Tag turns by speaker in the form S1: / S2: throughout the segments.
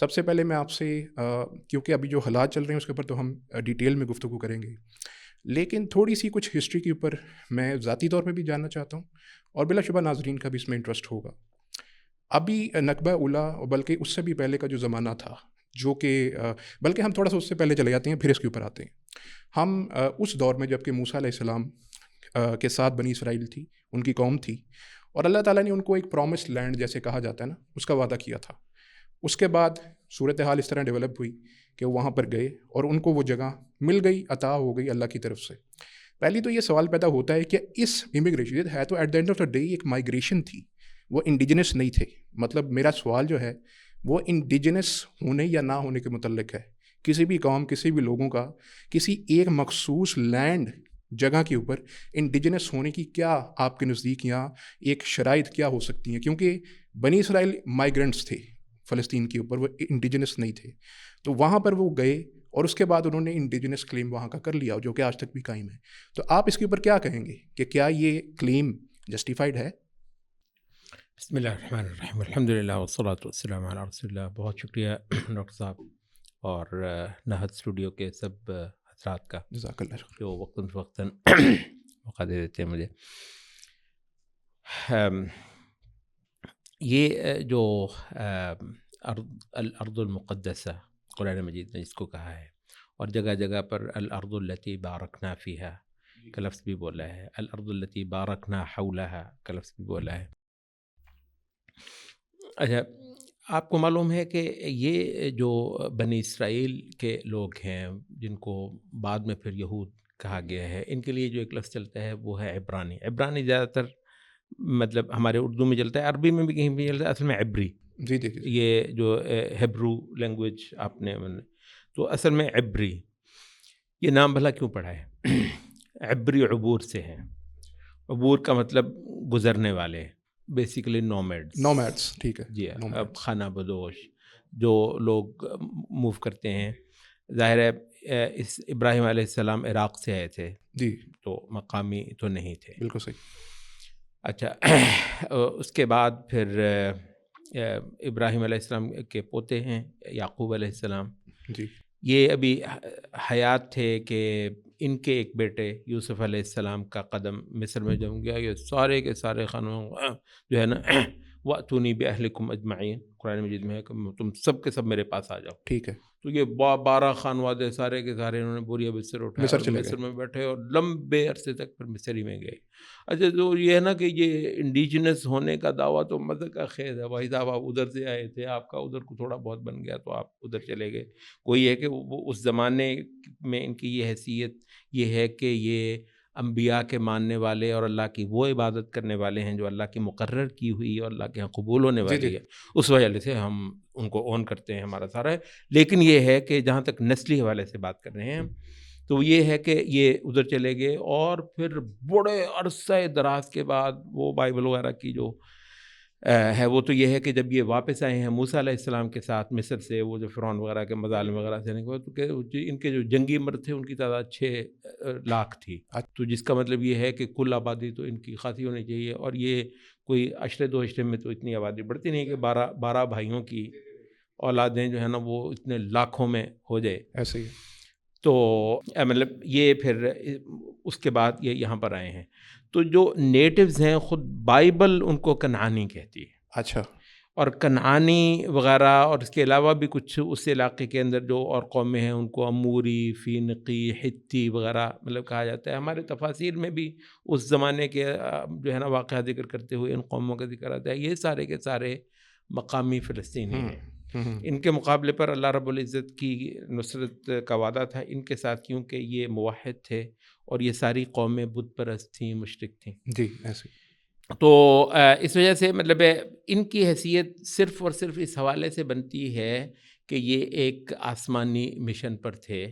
S1: سب سے پہلے میں آپ سے کیونکہ ابھی جو حالات چل رہے ہیں اس کے اوپر تو ہم ڈیٹیل میں گفتگو کریں گے، لیکن تھوڑی سی کچھ ہسٹری کے اوپر میں ذاتی طور پہ بھی جاننا چاہتا ہوں، اور بلا شبہ ناظرین کا بھی اس میں انٹرسٹ ہوگا۔ ابھی نقبہ اولا، اور بلکہ اس سے بھی پہلے کا جو زمانہ تھا، جو کہ بلکہ ہم تھوڑا سا اس سے پہلے چلے جاتے ہیں، پھر اس کے اوپر آتے ہیں۔ ہم اس دور میں جب کہ موسیٰ علیہ السلام کے ساتھ بنی اسرائیل تھی، ان کی قوم تھی، اور اللہ تعالیٰ نے ان کو ایک پرومسڈ لینڈ جیسے کہا جاتا ہے نا، اس کا وعدہ کیا تھا۔ اس کے بعد صورتحال اس طرح ڈیولپ ہوئی کہ وہ وہاں پر گئے اور ان کو وہ جگہ مل گئی، عطا ہو گئی اللہ کی طرف سے۔ پہلی تو یہ سوال پیدا ہوتا ہے کہ اس امیگریشن ہے تو at the end of the day ایک مائگریشن تھی، وہ انڈیجنس نہیں تھے۔ مطلب میرا سوال جو ہے وہ انڈیجنس ہونے یا نہ ہونے کے متعلق ہے۔ کسی بھی قوم، کسی بھی لوگوں کا کسی ایک مخصوص لینڈ جگہ کے اوپر انڈیجنس ہونے کی کیا آپ کے نزدیک یا ایک شرائط کیا ہو سکتی ہیں؟ کیونکہ بنی اسرائیل مائیگرنٹس تھے فلسطین کے اوپر، وہ انڈیجنس نہیں تھے، تو وہاں پر وہ گئے اور اس کے بعد انہوں نے انڈیجنس کلیم وہاں کا کر لیا، جو کہ آج تک بھی قائم ہے۔ تو آپ اس کے اوپر کیا کہیں گے کہ کیا یہ کلیم جسٹیفائڈ ہے؟
S2: بسم اللہ الرحمن الرحیم، الحمد للہ والصلاۃ والسلام علی رسول اللہ۔ بہت شکریہ ڈاکٹر صاحب اور نہد اسٹوڈیو کے سب حضرات کا،
S1: جزاک اللہ خیر۔
S2: جو وقتاً فوقتاً موقع دے دیتے ہیں مجھے۔ یہ جو الارض المقدسہ قرآن مجید نے جس کو کہا ہے، اور جگہ جگہ پر الارض التی بارکنا فیہا کا لفظ بھی بولا ہے، الارض التی بارکنا حولہا کا لفظ بھی بولا ہے۔ اچھا، آپ کو معلوم ہے کہ یہ جو بنی اسرائیل کے لوگ ہیں، جن کو بعد میں پھر یہود کہا گیا ہے، ان کے لیے جو ایک لفظ چلتا ہے وہ ہے عبرانی۔ عبرانی زیادہ تر مطلب ہمارے اردو میں چلتا ہے، عربی میں بھی کہیں بھی چلتا ہے، اصل میں عبری۔
S1: جی جی جی،
S2: یہ جو ہیبرو لینگویج آپ نے تو اصل میں عبری۔ یہ نام بھلا کیوں پڑا ہے؟ عبری عبور سے ہے، عبور کا مطلب گزرنے والے، بیسیکلی
S1: نومیڈس، ٹھیک ہے،
S2: جی،
S1: nomads۔
S2: خانہ بدوش جو لوگ موو کرتے ہیں۔ ظاہر ہے اس ابراہیم علیہ السلام عراق سے آئے تھے،
S1: جی
S2: تو مقامی تو نہیں تھے۔
S1: بالکل صحیح۔
S2: اچھا، اس کے بعد پھر ابراہیم علیہ السلام کے پوتے ہیں یعقوب علیہ السلام،
S1: جی
S2: یہ ابھی حیات تھے کہ ان کے ایک بیٹے یوسف علیہ السلام کا قدم مصر میں جم گیا۔ یہ سارے کے سارے خانوں جو ہے نا، وَأْتُونِي بِأَهْلِكُمْ أَجْمَعِينَ، قرآن مجید میں ہے کہ تم سب کے سب میرے پاس آ جاؤ۔
S1: ٹھیک ہے،
S2: تو یہ 12 خانوادے سارے کے سارے انہوں نے بوریا بستر اٹھایا
S1: مصر
S2: اور
S1: چلے
S2: مصر
S1: گئے۔
S2: میں بیٹھے اور لمبے عرصے تک پھر مصر ہی میں گئے۔ اچھا، تو یہ ہے نا کہ یہ انڈیجنس ہونے کا دعویٰ تو مزے کا خیز ہے، بھائی صاحب آپ ادھر سے آئے تھے، آپ کا ادھر کو تھوڑا بہت بن گیا تو آپ ادھر چلے گئے۔ کوئی ہے کہ وہ اس زمانے میں ان کی یہ حیثیت یہ ہے کہ یہ انبیاء کے ماننے والے اور اللہ کی وہ عبادت کرنے والے ہیں جو اللہ کی مقرر کی ہوئی اور اللہ کے یہاں قبول ہونے
S1: جی
S2: والی
S1: جی
S2: ہے، اس وجہ سے ہم ان کو اون کرتے ہیں، ہمارا سارا ہے۔ لیکن یہ ہے کہ جہاں تک نسلی حوالے سے بات کر رہے ہیں تو یہ ہے کہ یہ ادھر چلے گئے، اور پھر بڑے عرصہ دراز کے بعد وہ بائبل وغیرہ کی جو ہے وہ تو یہ ہے کہ جب یہ واپس آئے ہیں موسیٰ علیہ السلام کے ساتھ مصر سے، وہ جو فرعون وغیرہ کے مظالم وغیرہ سے تو کہ ان کے جو جنگی مرد تھے ان کی تعداد 6 لاکھ تھی، تو جس کا مطلب یہ ہے کہ کل آبادی تو ان کی خاصی ہونی چاہیے، اور یہ کوئی عشرے دو عشرے میں تو اتنی آبادی بڑھتی نہیں کہ 12 بھائیوں کی اولادیں جو ہے نا وہ اتنے لاکھوں میں ہو جائے۔
S1: ایسے ہی۔
S2: تو مطلب یہ پھر اس کے بعد یہ یہاں پر آئے ہیں، تو جو نیٹیوز ہیں خود بائبل ان کو کنعانی کہتی ہے۔
S1: اچھا،
S2: اور کنعانی وغیرہ اور اس کے علاوہ بھی کچھ اس علاقے کے اندر جو اور قومیں ہیں ان کو اموری، فینقی، حتی وغیرہ مطلب کہا جاتا ہے۔ ہمارے تفاسیر میں بھی اس زمانے کے جو ہے نا واقعہ ذکر کرتے ہوئے ان قوموں کا ذکر آتا ہے۔ یہ سارے کے سارے مقامی فلسطینی ہیں۔ ان کے مقابلے پر اللہ رب العزت کی نصرت کا وعدہ تھا ان کے ساتھ، کیونکہ یہ موحد تھے اور یہ ساری قومیں بت پرست تھیں، مشرک تھیں۔
S1: جی ایسے ہی۔
S2: تو اس وجہ سے مطلب ان کی حیثیت صرف اور صرف اس حوالے سے بنتی ہے کہ یہ ایک آسمانی مشن پر تھے،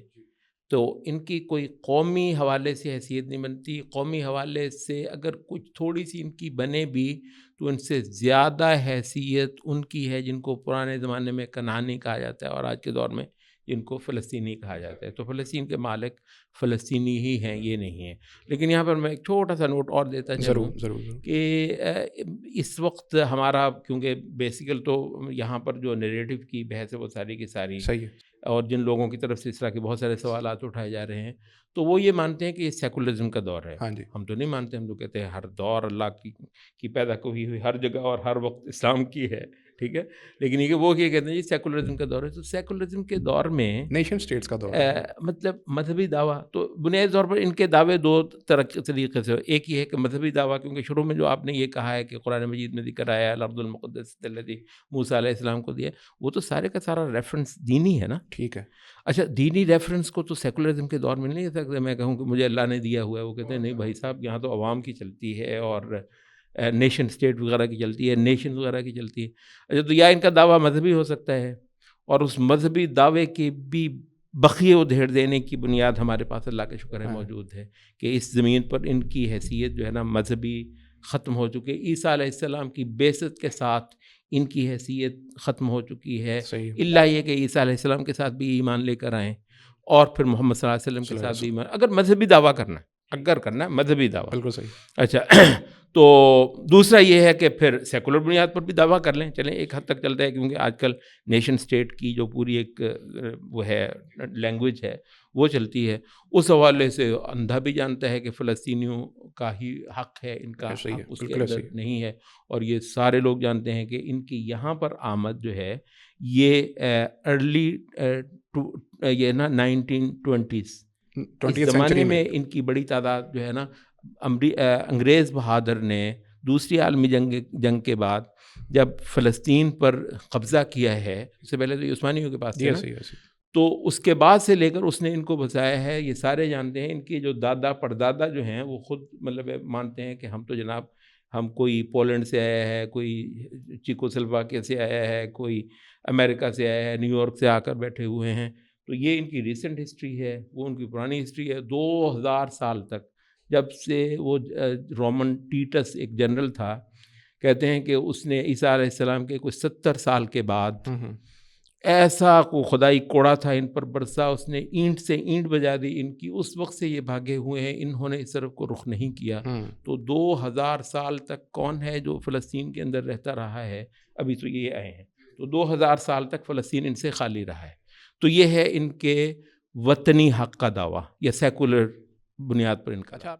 S2: تو ان کی کوئی قومی حوالے سے حیثیت نہیں بنتی۔ قومی حوالے سے اگر کچھ تھوڑی سی ان کی بنے بھی تو ان سے زیادہ حیثیت ان کی ہے جن کو پرانے زمانے میں کنعانی کہا جاتا ہے، اور آج کے دور میں جن کو فلسطینی کہا جاتا ہے. تو فلسطین کے مالک فلسطینی ہی ہیں، یہ نہیں ہیں. لیکن یہاں پر میں ایک چھوٹا سا نوٹ اور دیتا چلوں کہ اس وقت ہمارا کیونکہ بیسیکل تو یہاں پر جو نیریٹو کی بحث ہے وہ ساری کی ساری
S1: صحیح ہے،
S2: اور جن لوگوں کی طرف سے اس طرح کے بہت سارے سوالات اٹھائے جا رہے ہیں تو وہ یہ مانتے ہیں کہ یہ سیکولرزم کا دور ہے.
S1: ہاں جی،
S2: ہم تو نہیں مانتے، ہم تو کہتے ہیں ہر دور اللہ کی پیدا ہوئی ہر جگہ اور ہر وقت اسلام کی ہے، ٹھیک ہے. لیکن یہ وہ کہتے ہیں جی سیکولرزم کا دور ہے. تو سیکولرزم کے دور میں
S1: نیشن اسٹیٹس کا دور ہے.
S2: مطلب مذہبی دعویٰ تو بنیادی طور پر ان کے دعوے دو طریقے سے. ایک یہ ہے کہ مذہبی دعویٰ، کیونکہ شروع میں جو آپ نے یہ کہا ہے کہ قرآن مجید میں ذکر آیا الارض المقدس الذی موسیٰ علیہ السلام کو دیا، وہ تو سارے کا سارا ریفرنس دینی ہے نا.
S1: ٹھیک ہے.
S2: اچھا، دینی ریفرنس کو تو سیکولرزم کے دور میں نہیں دے سکتے. میں کہوں کہ مجھے اللہ نے دیا ہوا ہے، وہ کہتے ہیں نہیں بھائی صاحب یہاں تو عوام کی چلتی ہے اور نیشن اسٹیٹ وغیرہ کی چلتی ہے، نیشن وغیرہ کی چلتی ہے. اچھا، تو یا ان کا دعویٰ مذہبی ہو سکتا ہے اور اس مذہبی دعوے کے بھی بقیہ و دھیر دینے کی بنیاد ہمارے پاس اللہ کا شکر ہے موجود ہے کہ اس زمین پر ان کی حیثیت جو ہے نا مذہبی ختم ہو چکی ہے. عیسیٰ علیہ السلام کی بعثت کے ساتھ ان کی حیثیت ختم ہو چکی ہے، اللہ یہ کہ عیسیٰ علیہ السلام کے ساتھ بھی ایمان لے کر آئیں اور پھر محمد صلی اللہ علیہ وسلم کے ساتھ بھی ایمان، اگر مذہبی دعویٰ کرنا ہے، اگر کرنا ہے مذہبی دعویٰ.
S1: بالکل صحیح.
S2: اچھا تو دوسرا یہ ہے کہ پھر سیکولر بنیاد پر بھی دعویٰ کر لیں، چلیں ایک حد تک چلتا ہے کیونکہ آج کل نیشن اسٹیٹ کی جو پوری ایک وہ ہے لینگویج ہے وہ چلتی ہے. اس حوالے سے اندھا بھی جانتا ہے کہ فلسطینیوں کا ہی حق ہے، ان کا حق اس کے اندر نہیں ہے. اور یہ سارے لوگ جانتے ہیں کہ ان کی یہاں پر آمد جو ہے یہ ارلی یہ نا 1920s اس زمانے میں ان کی بڑی تعداد جو ہے نا انگریز بہادر نے دوسری عالمی جنگ کے بعد جب فلسطین پر قبضہ کیا ہے، اس سے پہلے تو یہ عثمانیوں کے پاس تھا نا، تو اس کے بعد سے لے کر اس نے ان کو بسایا ہے. یہ سارے جانتے ہیں، ان کے جو دادا پردادا جو ہیں وہ خود مطلب مانتے ہیں کہ ہم تو جناب ہم کوئی پولینڈ سے آیا ہے، کوئی چیکوسلواکیہ سے آیا ہے، کوئی امریکہ سے آیا ہے، نیو یارک سے آ کر بیٹھے ہوئے ہیں. تو یہ ان کی ریسنٹ ہسٹری ہے، وہ ان کی پرانی ہسٹری ہے. 2000 سال تک جب سے وہ رومن ٹیٹس ایک جنرل تھا، کہتے ہیں کہ اس نے عیسیٰ علیہ السلام کے کوئی 70 سال کے بعد ایسا کو خدائی کوڑا تھا ان پر برسا، اس نے اینٹ سے اینٹ بجا دی ان کی. اس وقت سے یہ بھاگے ہوئے ہیں، انہوں نے اس طرف کو رخ نہیں کیا. تو 2000 سال تک کون ہے جو فلسطین کے اندر رہتا رہا ہے؟ ابھی تو یہ آئے ہیں. تو 2000 سال تک فلسطین ان سے خالی رہا ہے. تو یہ ہے ان کے وطنی حق کا دعویٰ یا سیکولر بنیاد پر ان کا.